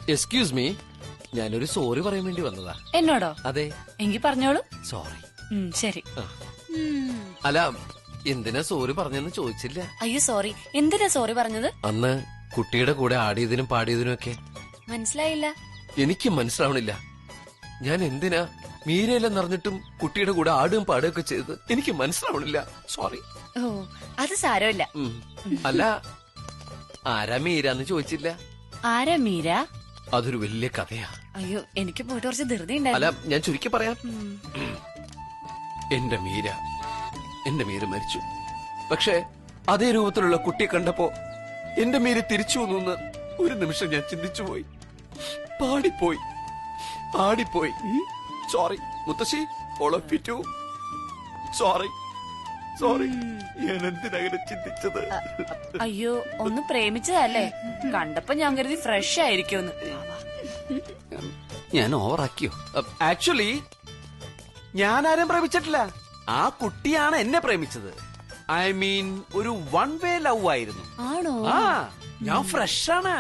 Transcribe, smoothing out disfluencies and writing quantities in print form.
Excuse me, ഞാനൊരു sorry പറയാൻ വേണ്ടി വന്നതാ. എന്നോടോ? അതെ. എങ്കി പറഞ്ഞോളൂ. സോറി. ശരി. അല്ല, എന്തിനാ സോറി പറഞ്ഞെന്ന് ചോദിച്ചില്ല. അയ്യോ സോറി. എന്തിനാ സോറി പറഞ്ഞത്? അന്ന് കുട്ടിയുടെ കൂടെ ആടിയതിനും പാടിയതിനും ഒക്കെ. മനസ്സിലായില്ല. എനിക്ക് മനസ്സിലാവണില്ല. ഞാൻ എന്തിനാ മീരയെല്ലാം നിറഞ്ഞിട്ടും കുട്ടിയുടെ കൂടെ ആടുകയും പാടുകയൊക്കെ ചെയ്തത് എനിക്ക് മനസ്സിലാവണില്ല. സോറി. ഓ, അത് സാരമില്ല. അല്ല, ആരാ മീരാന്ന് ചോദിച്ചില്ല. ആരാ മീര? അതൊരു വലിയ കഥയാ. അയ്യോ, എനിക്ക് പോയിട്ട് കുറച്ച് ധൃതി അല്ല, ഉണ്ടായിരുന്നു. ഞാൻ ചുരുക്കി പറയാം. എന്റെ മീര മരിച്ചു. പക്ഷെ അതേ രൂപത്തിലുള്ള കുട്ടിയെ കണ്ടപ്പോ എന്റെ മീര തിരിച്ചു വന്നു ഒരു നിമിഷം ഞാൻ ചിന്തിച്ചുപോയി. പാടിപ്പോയി, ആടിപ്പോയി. സോറി മുത്തശ്ശി, all of you too. Sorry. ഞാൻ എന്തിനങ്ങനെ ചിന്തിച്ചത്? അയ്യോ, ഒന്ന് പ്രേമിച്ചതല്ലേ? കണ്ടപ്പോ ഞാൻ കരുതി ഫ്രഷ് ആയിരിക്കുമെന്ന്. ഞാൻ ഓവറാക്കിയോ? ആക്ച്വലി ഞാൻ ആരും പ്രേമിച്ചിട്ടില്ല. ആ കുട്ടിയാണ് എന്നെ പ്രേമിച്ചത്. ഐ മീൻ, ഒരു വൺ വേ ലവ് ആയിരുന്നു. ആണോ? ആ, ഞാൻ ഫ്രഷ് ആണ്.